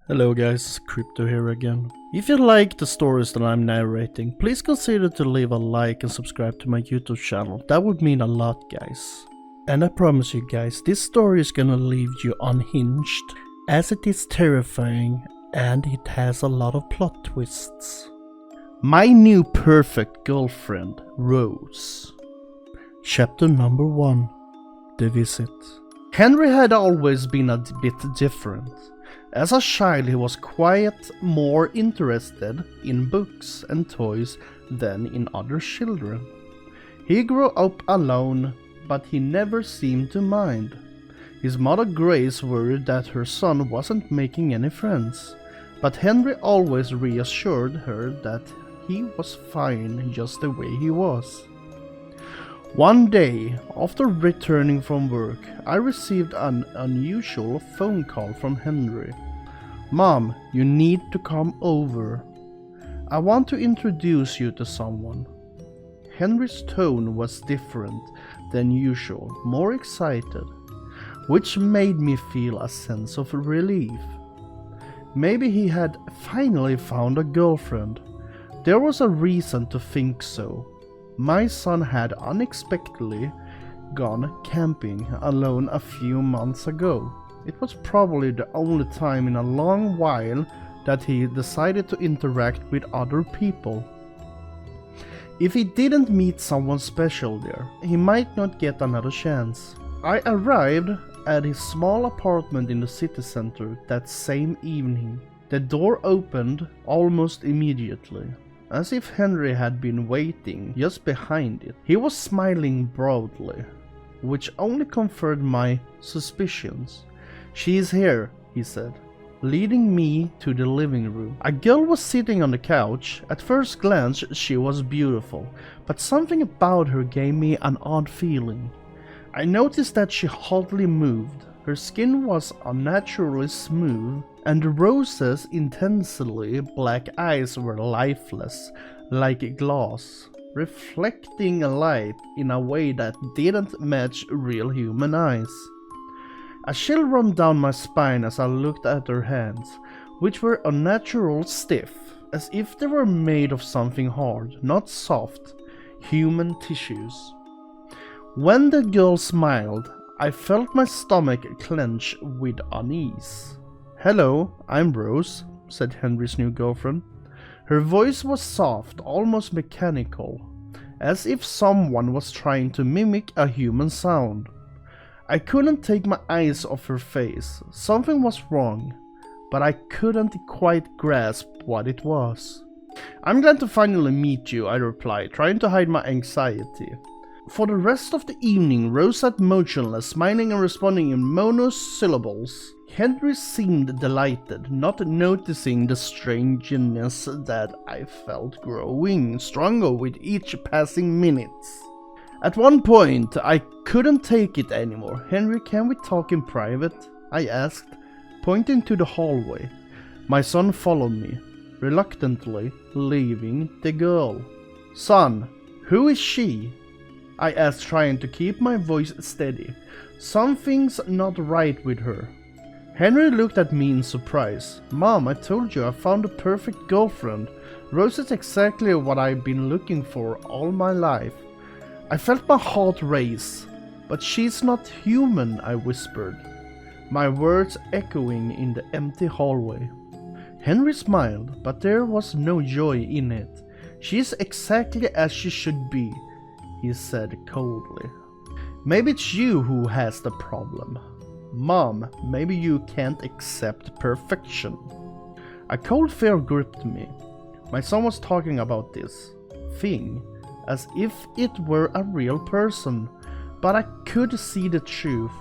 Hello guys, Crypto here again. If you like the stories that I'm narrating, please consider to leave a like and subscribe to my YouTube channel. That would mean a lot, guys. And I promise you guys, this story is gonna leave you unhinged, as it is terrifying and it has a lot of plot twists. My new perfect girlfriend, Rose. Chapter number 1. The Visit. Henry had always been a bit different. As a child he was quite more interested in books and toys than in other children. He grew up alone, but he never seemed to mind. His mother Grace worried that her son wasn't making any friends, but Henry always reassured her that he was fine just the way he was. One day, after returning from work, I received an unusual phone call from Henry. "Mom, you need to come over. I want to introduce you to someone." Henry's tone was different than usual, more excited, which made me feel a sense of relief. Maybe he had finally found a girlfriend. There was a reason to think so. My son had unexpectedly gone camping alone a few months ago. It was probably the only time in a long while that he decided to interact with other people. If he didn't meet someone special there, he might not get another chance. I arrived at his small apartment in the city center that same evening. The door opened almost immediately, as if Henry had been waiting just behind it. He was smiling broadly, which only confirmed my suspicions. "She is here," he said, leading me to the living room. A girl was sitting on the couch. At first glance she was beautiful, but something about her gave me an odd feeling. I noticed that she hardly moved. Her skin was unnaturally smooth, and Rose's intensely black eyes were lifeless, like glass, reflecting light in a way that didn't match real human eyes. A chill ran down my spine as I looked at her hands, which were unnaturally stiff, as if they were made of something hard, not soft, human tissues. When the girl smiled, I felt my stomach clench with unease. "Hello, I'm Rose," said Henry's new girlfriend. Her voice was soft, almost mechanical, as if someone was trying to mimic a human sound. I couldn't take my eyes off her face. Something was wrong, but I couldn't quite grasp what it was. "I'm glad to finally meet you," I replied, trying to hide my anxiety. For the rest of the evening, Rose sat motionless, smiling and responding in monosyllables. Henry seemed delighted, not noticing the strangeness that I felt growing stronger with each passing minute. At one point, I couldn't take it anymore. "Henry, can we talk in private?" I asked, pointing to the hallway. My son followed me, reluctantly leaving the girl. "Son, who is she?" I asked, trying to keep my voice steady. "Something's not right with her." Henry looked at me in surprise. "Mom, I told you I found a perfect girlfriend. Rose is exactly what I've been looking for all my life." I felt my heart race. "But she's not human," I whispered, my words echoing in the empty hallway. Henry smiled, but there was no joy in it. "She's exactly as she should be," he said coldly. "Maybe it's you who has the problem. Mom, maybe you can't accept perfection." A cold fear gripped me. My son was talking about this thing as if it were a real person, but I could see the truth.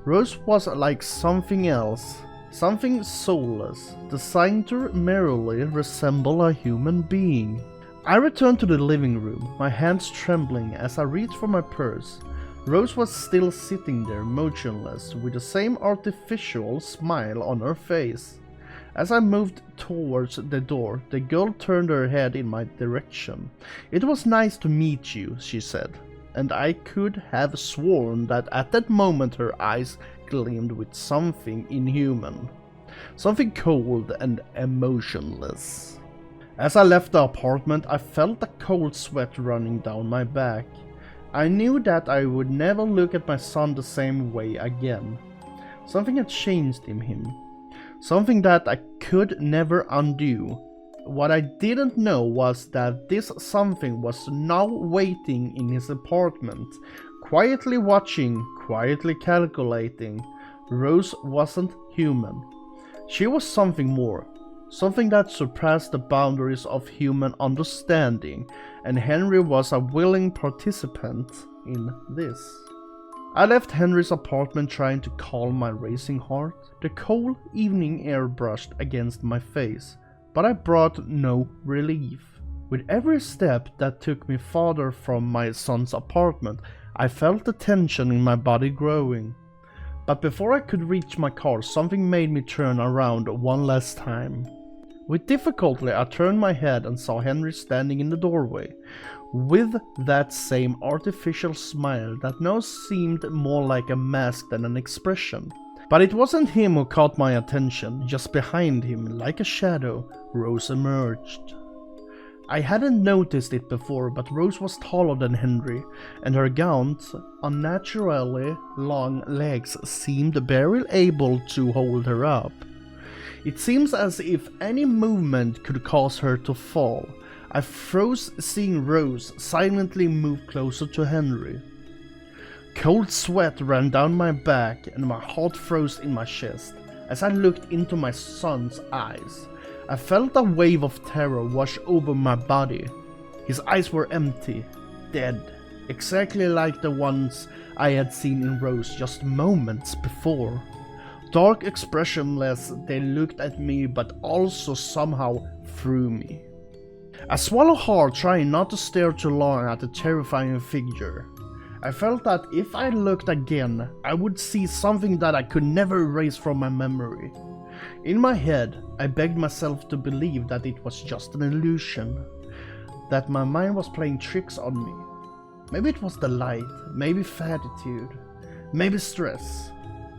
Rose was like something else, something soulless, designed to merely resemble a human being. I returned to the living room, my hands trembling as I reached for my purse. Rose was still sitting there motionless, with the same artificial smile on her face. As I moved towards the door, the girl turned her head in my direction. "It was nice to meet you," she said, and I could have sworn that at that moment her eyes gleamed with something inhuman. something cold and emotionless. As I left the apartment, I felt a cold sweat running down my back. I knew that I would never look at my son the same way again. Something had changed in him. Something that I could never undo. What I didn't know was that this something was now waiting in his apartment, quietly watching, quietly calculating. Rose wasn't human. She was something more. Something that surpassed the boundaries of human understanding, and Henry was a willing participant in this. I left Henry's apartment trying to calm my racing heart. The cold evening air brushed against my face, but I brought no relief. With every step that took me farther from my son's apartment, I felt the tension in my body growing. But before I could reach my car, something made me turn around one last time. With difficulty, I turned my head and saw Henry standing in the doorway, with that same artificial smile that now seemed more like a mask than an expression. But it wasn't him who caught my attention. Just behind him, like a shadow, Rose emerged. I hadn't noticed it before, but Rose was taller than Henry, and her gaunt, unnaturally long legs seemed barely able to hold her up. It seems as if any movement could cause her to fall. I froze seeing Rose silently move closer to Henry. Cold sweat ran down my back and my heart froze in my chest. As I looked into my son's eyes, I felt a wave of terror wash over my body. His eyes were empty, dead, exactly like the ones I had seen in Rose just moments before. Dark, expressionless, they looked at me but also somehow through me. I swallowed hard, trying not to stare too long at the terrifying figure. I felt that if I looked again, I would see something that I could never erase from my memory. In my head, I begged myself to believe that it was just an illusion, that my mind was playing tricks on me. Maybe it was the light, maybe fatitude, maybe stress.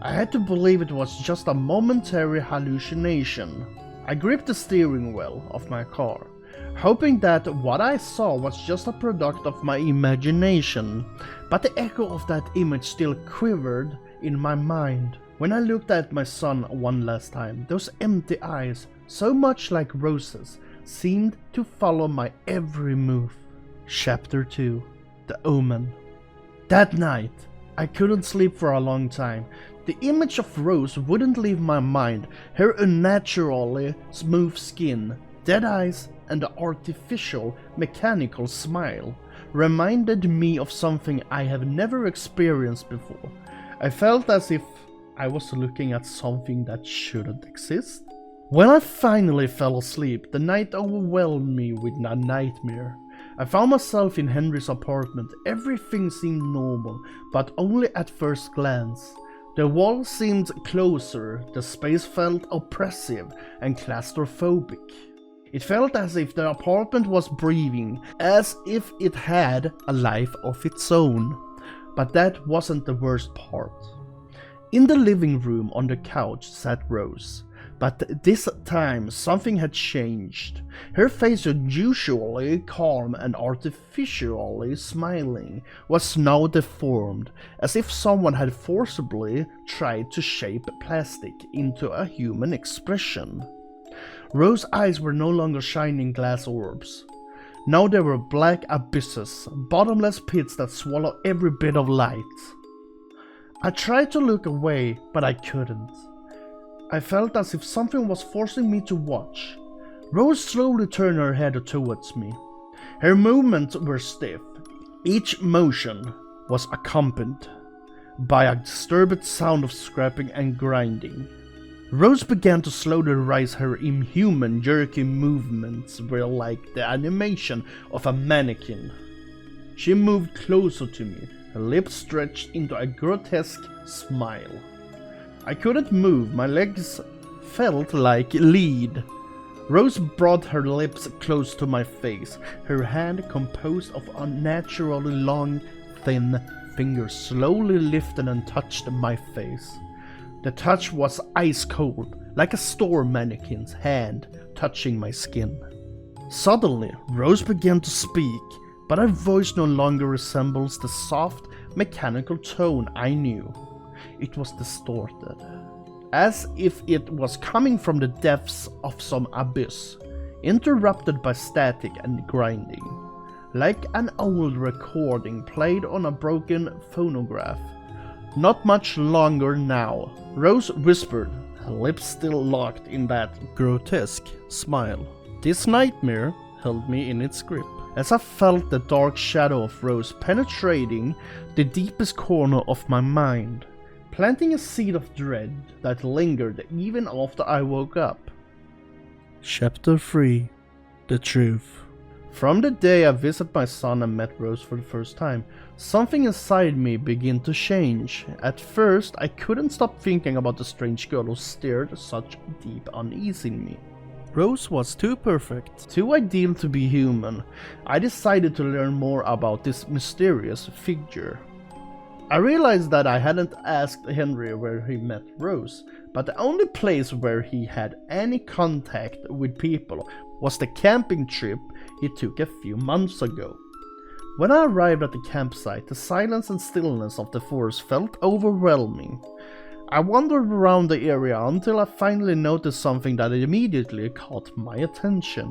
I had to believe it was just a momentary hallucination. I gripped the steering wheel of my car, hoping that what I saw was just a product of my imagination, but the echo of that image still quivered in my mind. When I looked at my son one last time, those empty eyes, so much like Rose's, seemed to follow my every move. Chapter 2. The Omen. That night, I couldn't sleep for a long time. The image of Rose wouldn't leave my mind. Her unnaturally smooth skin, dead eyes, and the artificial, mechanical smile reminded me of something I have never experienced before. I felt as if I was looking at something that shouldn't exist. When I finally fell asleep, the night overwhelmed me with a nightmare. I found myself in Henry's apartment. Everything seemed normal, but only at first glance. The walls seemed closer, the space felt oppressive and claustrophobic. It felt as if the apartment was breathing, as if it had a life of its own. But that wasn't the worst part. In the living room on the couch sat Rose, but this time something had changed. Her face, usually calm and artificially smiling, was now deformed, as if someone had forcibly tried to shape plastic into a human expression. Rose's eyes were no longer shining glass orbs. Now they were black abysses, bottomless pits that swallow every bit of light. I tried to look away, but I couldn't. I felt as if something was forcing me to watch. Rose slowly turned her head towards me. Her movements were stiff. Each motion was accompanied by a disturbed sound of scraping and grinding. Rose began to slowly rise. Her inhuman, jerky movements were like the animation of a mannequin. She moved closer to me, her lips stretched into a grotesque smile. I couldn't move, my legs felt like lead. Rose brought her lips close to my face, her hand composed of unnaturally long, thin fingers slowly lifted and touched my face. The touch was ice cold, like a store mannequin's hand touching my skin. Suddenly, Rose began to speak, but her voice no longer resembles the soft, mechanical tone I knew. It was distorted, as if it was coming from the depths of some abyss, interrupted by static and grinding, like an old recording played on a broken phonograph. Not much longer now, Rose whispered, her lips still locked in that grotesque smile. This nightmare held me in its grip, as I felt the dark shadow of Rose penetrating the deepest corner of my mind, planting a seed of dread that lingered even after I woke up. Chapter 3. The Truth. From the day I visited my son and met Rose for the first time, something inside me began to change. At first, I couldn't stop thinking about the strange girl who stirred such deep unease in me. Rose was too perfect, too ideal to be human. I decided to learn more about this mysterious figure. I realized that I hadn't asked Henry where he met Rose, but the only place where he had any contact with people was the camping trip he took a few months ago. When I arrived at the campsite, the silence and stillness of the forest felt overwhelming. I wandered around the area until I finally noticed something that immediately caught my attention.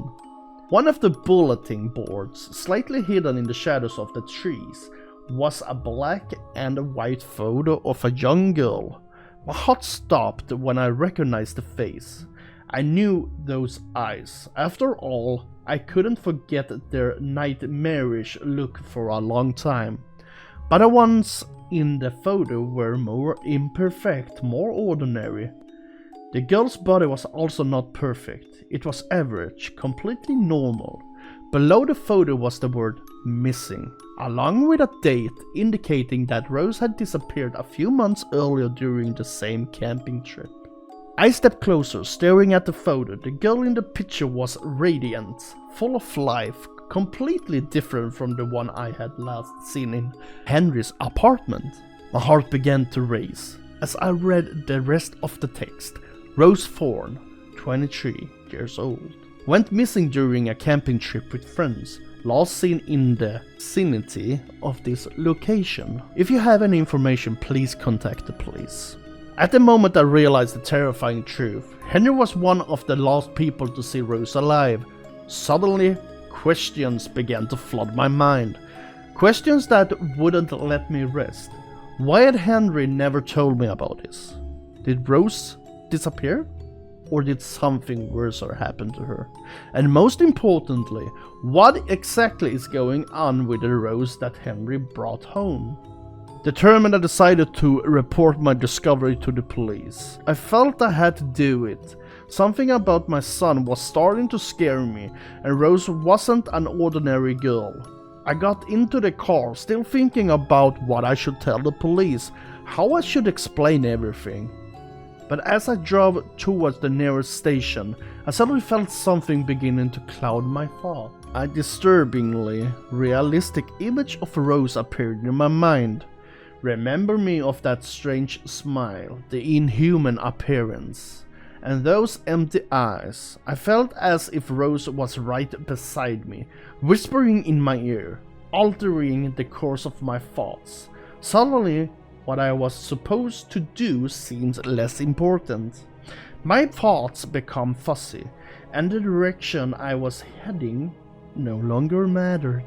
One of the bulletin boards, slightly hidden in the shadows of the trees, was a black and white photo of a young girl. My heart stopped when I recognized the face. I knew those eyes. After all, I couldn't forget their nightmarish look for a long time. But the ones in the photo were more imperfect, more ordinary. The girl's body was also not perfect. It was average, completely normal. Below the photo was the word missing, along with a date indicating that Rose had disappeared a few months earlier during the same camping trip. I stepped closer, staring at the photo. The girl in the picture was radiant, full of life, completely different from the one I had last seen in Henry's apartment. My heart began to race as I read the rest of the text. Rose Thorne, 23 years old, went missing during a camping trip with friends, last seen in the vicinity of this location. If you have any information, please contact the police. At the moment I realized the terrifying truth. Henry was one of the last people to see Rose alive. Suddenly, questions began to flood my mind. Questions that wouldn't let me rest. Why had Henry never told me about this? Did Rose disappear? Or did something worse happen to her? And most importantly, what exactly is going on with the Rose that Henry brought home? Determined, I decided to report my discovery to the police. I felt I had to do it. Something about my son was starting to scare me, and Rose wasn't an ordinary girl. I got into the car, still thinking about what I should tell the police, how I should explain everything. But as I drove towards the nearest station, I suddenly felt something beginning to cloud my thought. A disturbingly realistic image of Rose appeared in my mind. Remember me of that strange smile, the inhuman appearance, and those empty eyes. I felt as if Rose was right beside me, whispering in my ear, altering the course of my thoughts. Suddenly, what I was supposed to do seemed less important. My thoughts became fuzzy, and the direction I was heading no longer mattered.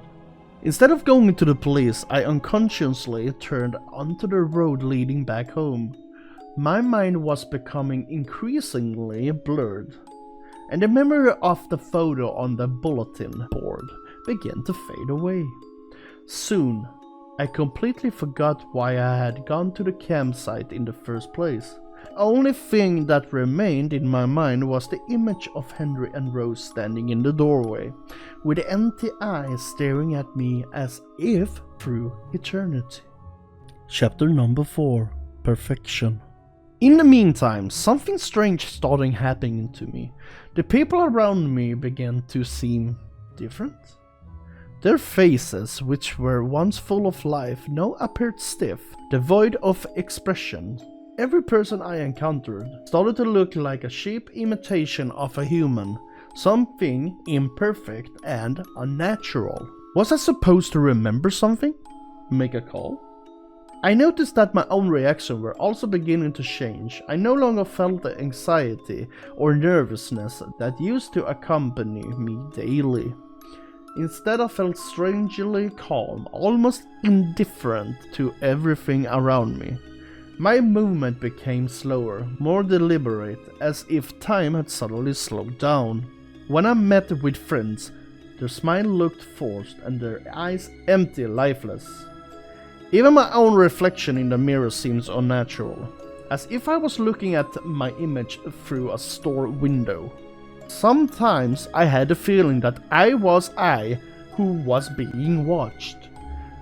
Instead of going to the police, I unconsciously turned onto the road leading back home. My mind was becoming increasingly blurred, and the memory of the photo on the bulletin board began to fade away. Soon, I completely forgot why I had gone to the campsite in the first place. The only thing that remained in my mind was the image of Henry and Rose standing in the doorway, with empty eyes staring at me as if through eternity. Chapter number 4. Perfection. In the meantime, something strange started happening to me. The people around me began to seem different. Their faces, which were once full of life, now appeared stiff, devoid of expression. Every person I encountered started to look like a cheap imitation of a human, something imperfect and unnatural. Was I supposed to remember something? Make a call? I noticed that my own reactions were also beginning to change. I no longer felt the anxiety or nervousness that used to accompany me daily. Instead, I felt strangely calm, almost indifferent to everything around me. My movement became slower, more deliberate, as if time had suddenly slowed down. When I met with friends, their smile looked forced and their eyes empty, lifeless. Even my own reflection in the mirror seemed unnatural, as if I was looking at my image through a store window. Sometimes I had the feeling that I who was being watched.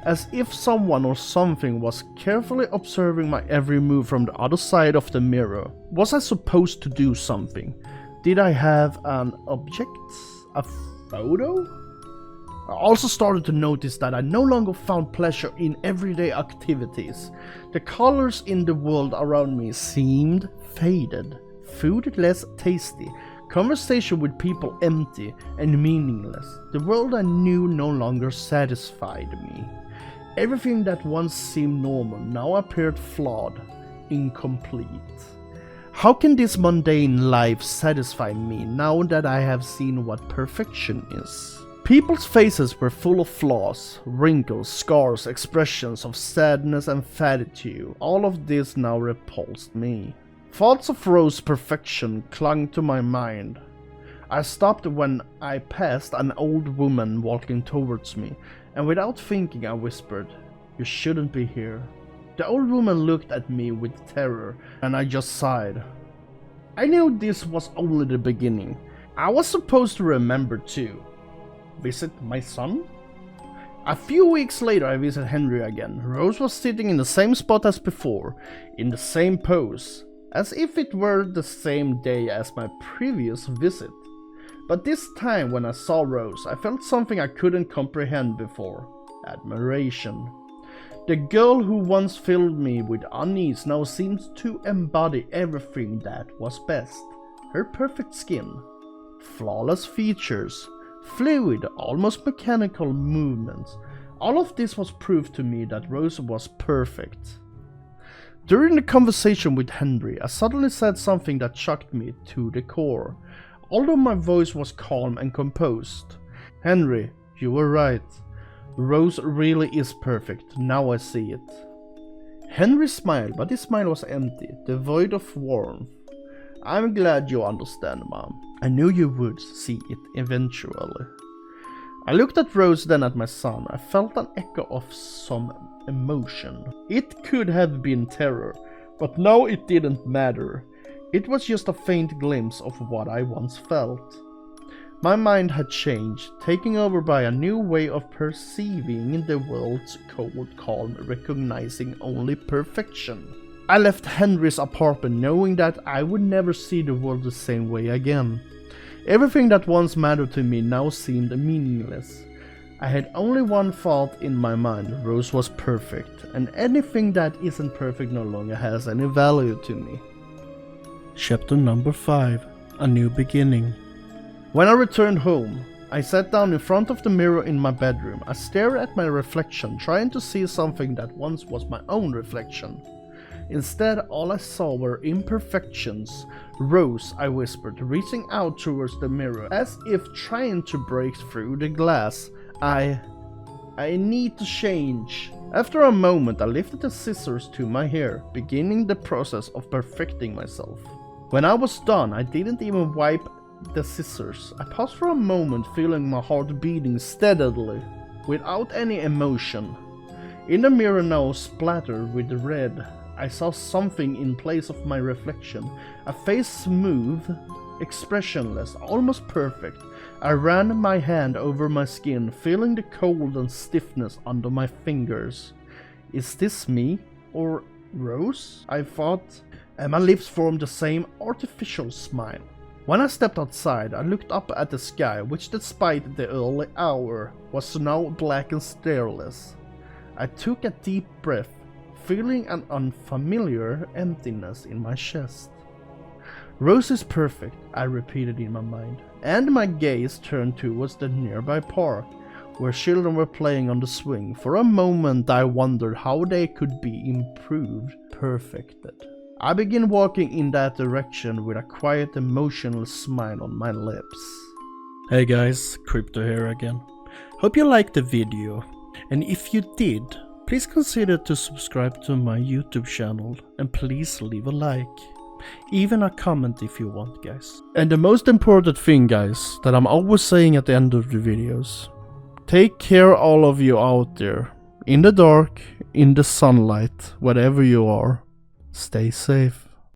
As if someone or something was carefully observing my every move from the other side of the mirror. Was I supposed to do something? Did I have an object? A photo? I also started to notice that I no longer found pleasure in everyday activities. The colors in the world around me seemed faded, food less tasty, conversation with people empty and meaningless. The world I knew no longer satisfied me. Everything that once seemed normal now appeared flawed, incomplete. How can this mundane life satisfy me now that I have seen what perfection is? People's faces were full of flaws, wrinkles, scars, expressions of sadness and fatigue. All of this now repulsed me. Thoughts of Rose's perfection clung to my mind. I stopped when I passed an old woman walking towards me, and without thinking I whispered, "You shouldn't be here." The old woman looked at me with terror, and I just sighed. I knew this was only the beginning. I was supposed to remember too. Visit my son? A few weeks later I visited Henry again. Rose was sitting in the same spot as before, in the same pose, as if it were the same day as my previous visit. But this time when I saw Rose, I felt something I couldn't comprehend before. Admiration. The girl who once filled me with unease now seems to embody everything that was best. Her perfect skin, flawless features, fluid, almost mechanical movements. All of this was proof to me that Rose was perfect. During the conversation with Henry, I suddenly said something that shocked me to the core, although my voice was calm and composed. "Henry, you were right. Rose really is perfect, now I see it." Henry smiled, but his smile was empty, devoid of warmth. "I'm glad you understand, Mom. I knew you would see it eventually." I looked at Rose, then at my son. I felt an echo of some emotion. It could have been terror, but now it didn't matter. It was just a faint glimpse of what I once felt. My mind had changed, taken over by a new way of perceiving the world's cold calm, recognizing only perfection. I left Henry's apartment knowing that I would never see the world the same way again. Everything that once mattered to me now seemed meaningless. I had only one thought in my mind: Rose was perfect, and anything that isn't perfect no longer has any value to me. Chapter number 5. A New Beginning. When I returned home, I sat down in front of the mirror in my bedroom. I stared at my reflection, trying to see something that once was my own reflection. Instead, all I saw were imperfections. "Rose," I whispered, reaching out towards the mirror, as if trying to break through the glass. I need to change." After a moment, I lifted the scissors to my hair, beginning the process of perfecting myself. When I was done, I didn't even wipe the scissors. I paused for a moment, feeling my heart beating steadily, without any emotion. In the mirror now splattered with red, I saw something in place of my reflection. A face smooth, expressionless, almost perfect. I ran my hand over my skin, feeling the cold and stiffness under my fingers. Is this me? Or Rose? I thought, and my lips formed the same artificial smile. When I stepped outside, I looked up at the sky, which despite the early hour, was now black and starless. I took a deep breath, feeling an unfamiliar emptiness in my chest. Rose is perfect, I repeated in my mind, and my gaze turned towards the nearby park, where children were playing on the swing. For a moment I wondered how they could be improved, perfected. I began walking in that direction with a quiet, emotionless smile on my lips. Hey guys, Crypto here again. Hope you liked the video, and if you did, please consider to subscribe to my YouTube channel, and please leave a like. Even a comment if you want, guys. And the most important thing, guys, that I'm always saying at the end of the videos. Take care, all of you out there. In the dark, in the sunlight, wherever you are. Stay safe.